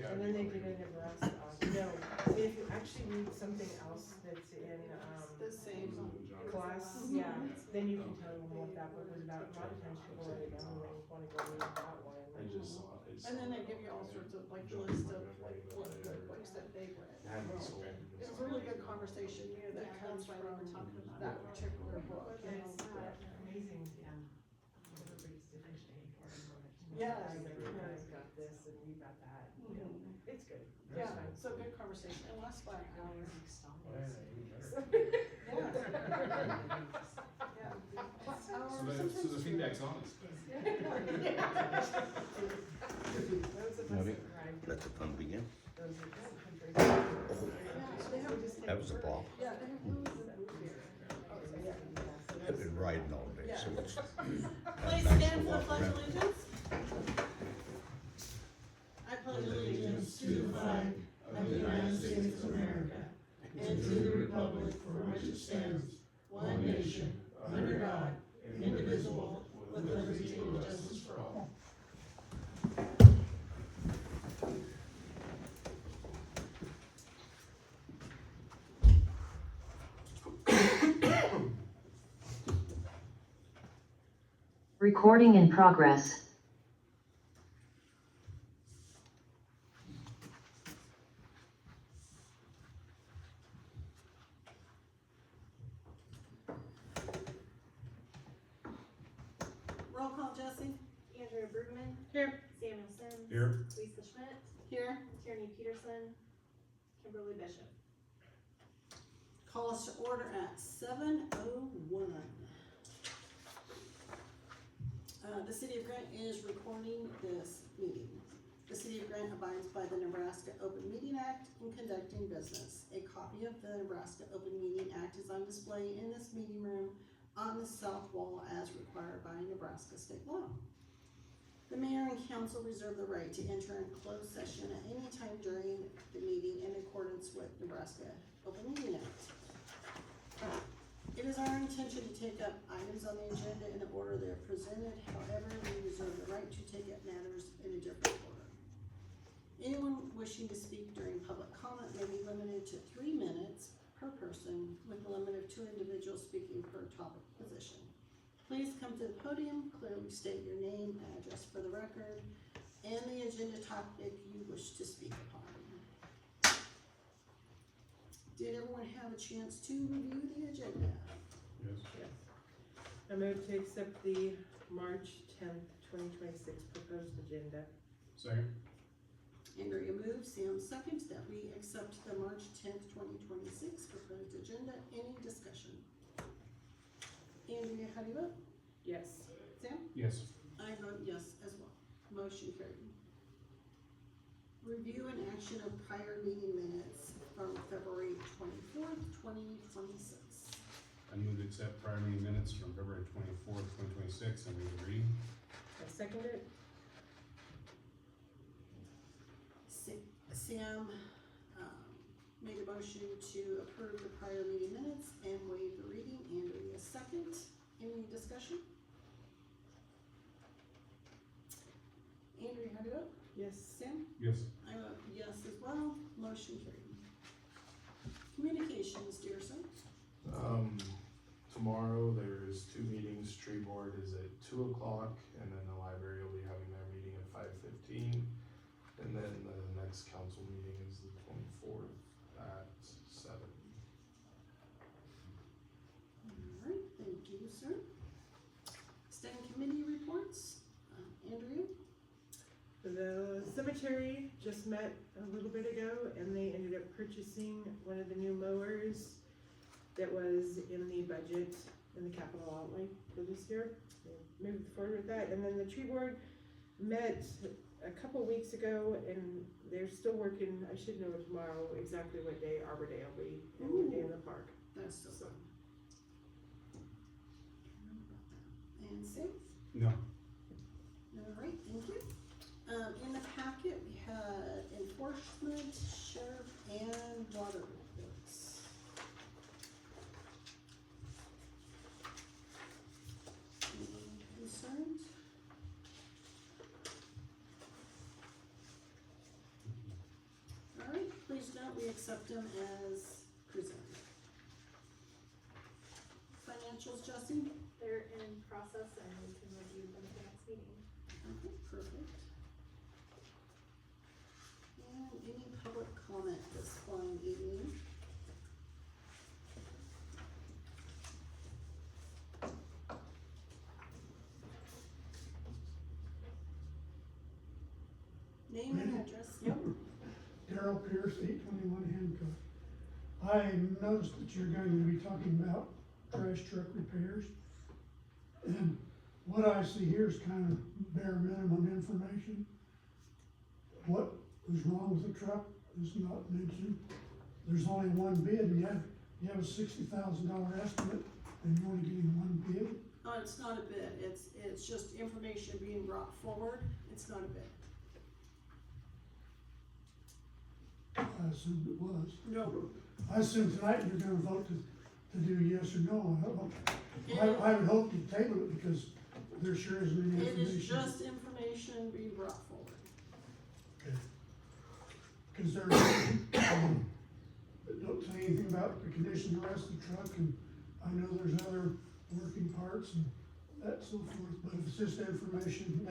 And then they did a Nebraska, no, I mean, if you actually read something else that's in, The same. class, yeah, then you can tell them what that book was about. A lot of times people write it down and they wanna go read that one. And then they give you all sorts of like list of like what the books that they've read. It was a really good conversation, you know, that comes from that particular book. And it's amazing, yeah. Everybody's different. Yes. I got this and you got that, you know, it's good. Yeah, so good conversation, it lasts about an hour. So the feedback's honest. Let the fun begin. Yeah, That was a ball. yeah, they have really good I've been riding all day, so it's Please nice to stand for the walk pledge around. of allegiance. I pledge allegiance to the flag of the United States of America and to the republic for which it stands, one nation, under God, indivisible, with liberty and justice for all. Recording in progress. Roll call, Jesse. Andrea Bergman, Here. Samuel Sims. Here. Lisa Schmidt, here. Tierney Peterson, Kimberly Bishop. Call us to order at 7:01. The City of Grant is recording this meeting. The City of Grant abides by the Nebraska Open Meeting Act in conducting business. A copy of the Nebraska Open Meeting Act is on display in this meeting room on the south wall as required by Nebraska state law. The mayor and council reserve the right to enter in closed session at any time during the meeting in accordance with Nebraska Open Meeting Act. It is our intention to take up items on the agenda in the order they are presented. However, we reserve the right to take up matters in a different order. Anyone wishing to speak during public comment may be limited to 3 minutes per person, with a limit of 2 individuals speaking per topic position. Please come to the podium, clearly state your name and address for the record, and the agenda topic you wish to speak upon. Did everyone have a chance to review the agenda? Yes. I move to accept the March 10th, 2026 proposed agenda. Second. Andrea moves, Sam seconds, that we accept the March 10th, 2026 proposed agenda. Any discussion? Andrea, how do you vote? Yes. Sam? Yes. I vote yes as well. Motion carried. Review and action of prior meeting minutes from February 24th, 2026. I move to accept prior meeting minutes from February 24th, 2026, and read the reading. I second it. Sam made a motion to approve the prior meeting minutes and waive the reading. Andrea second. Any discussion? Andrea, how do you vote? Yes. Sam? Yes. I vote yes as well. Motion carried. Communications, Dearson. Tomorrow there's 2 meetings. Tree board is at 2 o'clock, and then the library will be having their meeting at 5:15. And then the next council meeting is the 24th at 7. Alright, thank you, sir. Standing committee reports, Andrea? The cemetery just met a little bit ago and they ended up purchasing one of the new mowers that was in the budget in the capital outlay for this year. They moved forward with that. And then the tree board met a couple weeks ago and they're still working. I should know tomorrow exactly what day Arbor Day will be and what day in the park. That's so fun. And Sam? No. Alright, thank you. In the packet, we had enforcement, sheriff, and water reports. Any concerns? that we accept them as presented. Financials, Jesse? They're in process and we can review them at the next meeting. Okay, perfect. And any public comment this fine evening? Name and address. Yep. Darrell Pierce, 821 Hancock. I noticed that you're going to be talking about trash truck repairs. And what I see here is kind of bare minimum information. What was wrong with the truck is not mentioned. There's only one bid, and you have a $60,000 estimate, and you're only getting one bid. No, it's not a bid, it's just information being brought forward, it's not a bid. I assumed it was. No. I assume tonight you're gonna vote to do yes or no. I would hope you table it because there sure isn't any It information. is just information being brought forward. Cause there's, it don't say anything about the condition of the rest of the truck, and I know there's other working parts and that so forth, but if it's just information,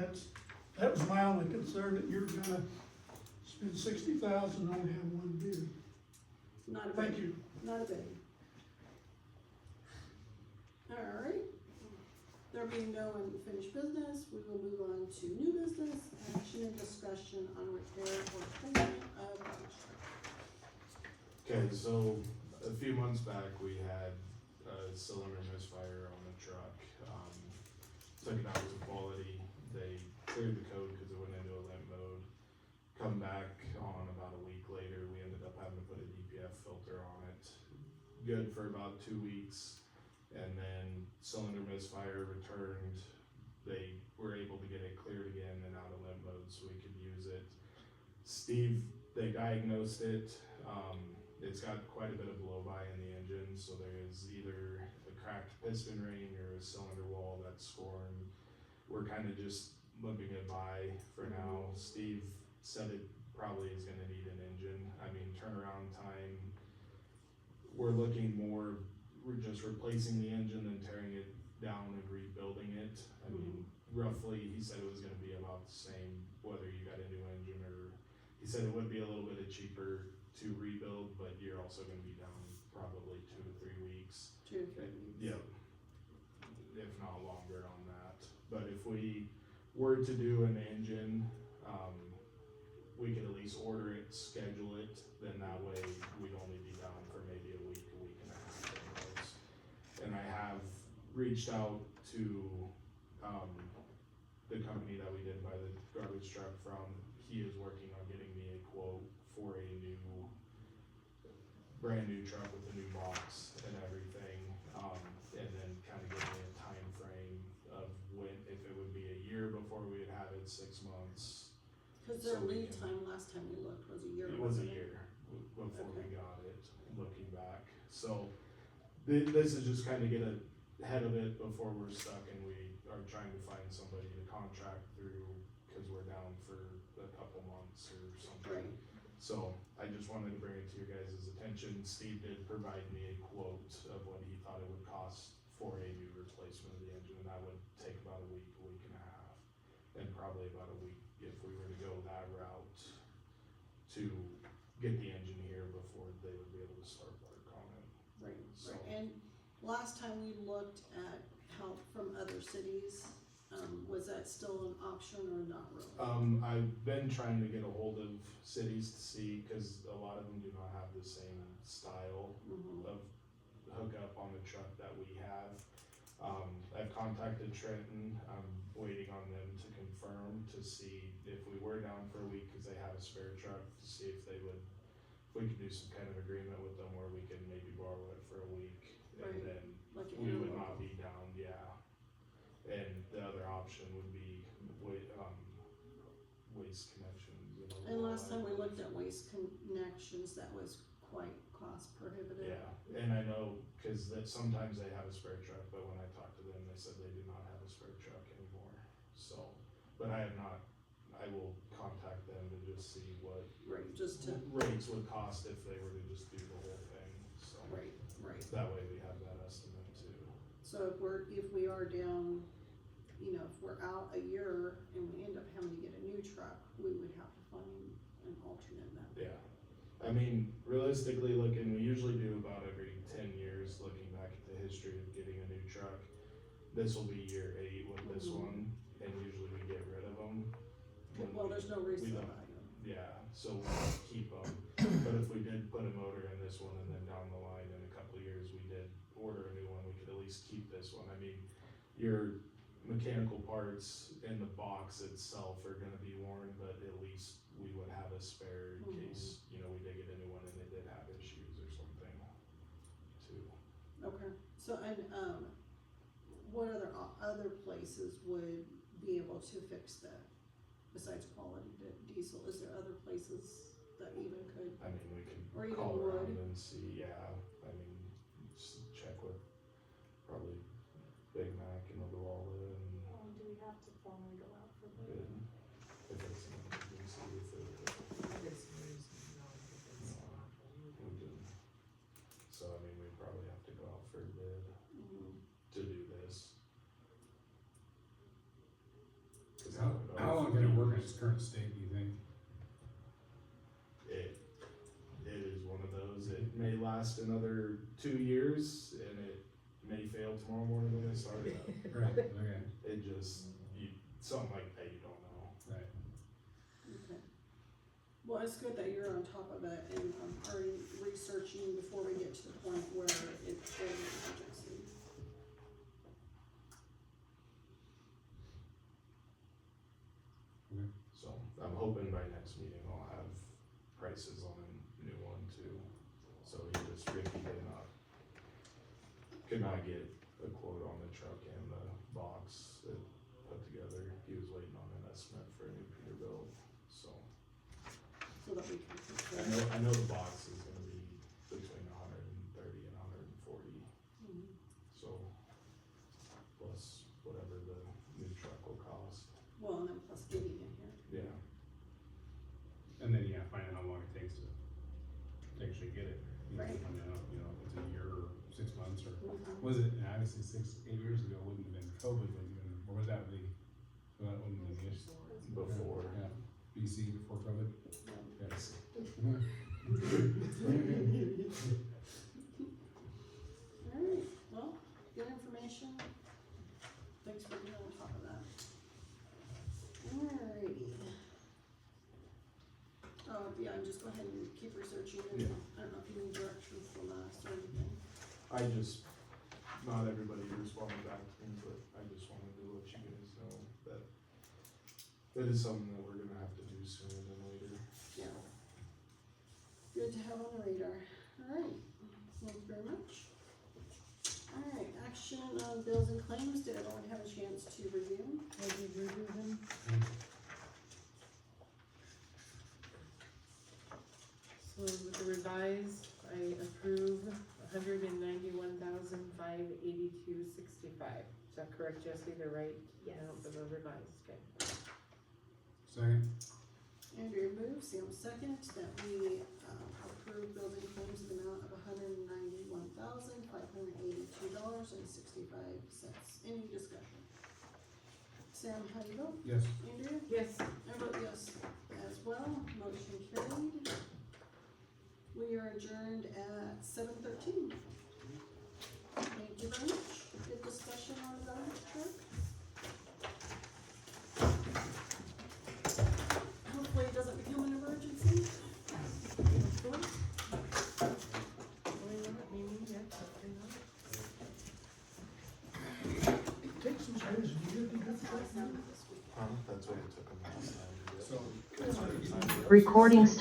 that was my only concern, that you're gonna spend $60,000 and only have one bid. Not a bid. Thank you. Not a bid. Alright, there being no unfinished business, we will move on to new business, action and discussion on repair or replacement of garbage truck. Okay, so a few months back, we had a cylinder misfire on the truck. Took it out to quality, they cleared the code because it went into a limp mode. Come back on about a week later, we ended up having to put a DPF filter on it. Good for about 2 weeks, and then cylinder misfire returned. They were able to get it cleared again and out of limp mode so we could use it. Steve, they diagnosed it. It's got quite a bit of blow-by in the engine, so there is either a cracked piston ring or a cylinder wall that's scoring. We're kind of just limping it by for now. Steve said it probably is gonna need an engine. I mean, turnaround time, we're looking more, we're just replacing the engine and tearing it down and rebuilding it. I mean, roughly, he said it was gonna be about the same, whether you got a new engine or, he said it would be a little bit cheaper to rebuild, but you're also gonna be down probably 2 to 3 weeks. 2 to 3 weeks. Yep, if not longer on that. But if we were to do an engine, we could at least order it, schedule it, then that way we'd only be down for maybe a week and a half at most. And I have reached out to, the company that we did buy the garbage truck from. He is working on getting me a quote for a brand new truck with a new box and everything, and then kind of give me a time frame of when, if it would be a year before we would have it, 6 months. Cause their So we lead can- time last time we looked was a year. It was a wasn't year before we Okay. got it, looking back. So this is just kind of get ahead of it before we're stuck and we are trying to find somebody to contract through, cause we're down for a couple months or something. Right. So I just wanted to bring it to your guys' attention. Steve did provide me a quote of what he thought it would cost for a new replacement of the engine, and that would take about a week and a half. And probably about a week if we were to go that route to get the engine here before they would be able to start work on it. Right, So- right, and last time we looked at help from other cities, was that still an option or not really? I've been trying to get a hold of cities to see, cause a lot of them do not have the same style Mhm. of hookup on the truck that we have. I've contacted Trenton, I'm waiting on them to confirm to see if we were down for a week, cause they have a spare truck, to see if they would, if we could do some kind of agreement with them where we could maybe borrow it for a week, Right. and then Like an we would interlocal. not be down, yeah. And the other option would be Waste Connections. And last time we looked at Waste Connections, that was quite cost prohibitive. Yeah, and I know, cause that sometimes they have a spare truck, but when I talked to them, they said they do not have a spare truck anymore, so. But I have not I will contact them to just see what Right, just to, rates would cost if they were to just do the whole thing, so. right. That way we have that estimate too. So if we are down, you know, if we're out a year and we end up having to get a new truck, we would have to find an alternate then. Yeah, I mean, realistically looking, we usually do about every 10 years, looking back at the history of getting a new truck. This will be year 8 with this one, and usually we get rid of them. Well, there's no resale don't- value. Yeah, so we'll keep them, but if we did put a motor in this one and then down the line in a couple of years, we did order a new one, we could at least keep this one. I mean, your mechanical parts in the box itself are gonna be worn, but at least we would have a spare in case, you know, we did get a new one and it did have issues or something too. Okay, so, and, what other places would be able to fix that besides Quality Diesel? Is there other places that even could? I mean, we could Or even call around wood. and see, yeah, I mean, just check with probably Big Mac and Oglala and Do we have to formally go out for bid? bid, if it's an emergency, if it. We did. So, I mean, we probably have to go out for a bid to do this. 'Cause I don't know How if long we- can it work in its current state, do you think? It is one of those, it may last another 2 years and it may fail tomorrow morning when they start it up. Right, okay, It just, something like that, you don't know. right. Okay. Well, it's good that you're on top of it and already researching before we get to the point where it's an emergency. So I'm hoping by next meeting I'll have prices on a new one too. So Ricky could not get a quote on the truck and the box that put together. He was waiting on an estimate for a new Peterbilt, so. So that we can. I know the box is gonna be between 130 and 140, so plus whatever the new truck will cost. Well, and then plus getting in here. Yeah. And then, yeah, find out how long it takes to actually get it. You know, Right. find out, you know, if it's a year or 6 months or, Mhm. was it, and obviously 8 years ago wouldn't have been COVID, wouldn't even, or was that the, well, that wouldn't have been the issue. Before. Yeah, BC before COVID. Yes. Alright, well, good information. Thanks for being on top of that. Alrighty. Yeah, just go ahead and keep researching and Yeah. I don't know if you need direction from us or anything. Not everybody responded back to me, but I just wanted to let you guys know that it is something that we're gonna have to do sooner than later. Yeah. Good to have on the radar. Alright, thank you very much. Alright, action on bills and claims. Did everyone have a chance to review? I did review them. So with the revised, I approve $191,582.65. Is that correct, Jesse? The right Yes. amount for the revised, okay. Second, Andrea moves, Sam seconds, that we approve bills and claims in the amount of $191,582.65. Any discussion? Sam, how do you vote? yes. Andrea? Yes. I vote yes as well, motion carried. We are adjourned at 7:13. Thank you very much. Good discussion on the garbage truck. Hopefully it doesn't become an emergency. Hopefully. Why not? Maybe, yeah, hopefully not. Take some chairs and you get the good truck now. That's what it took them last time to get. So. Recording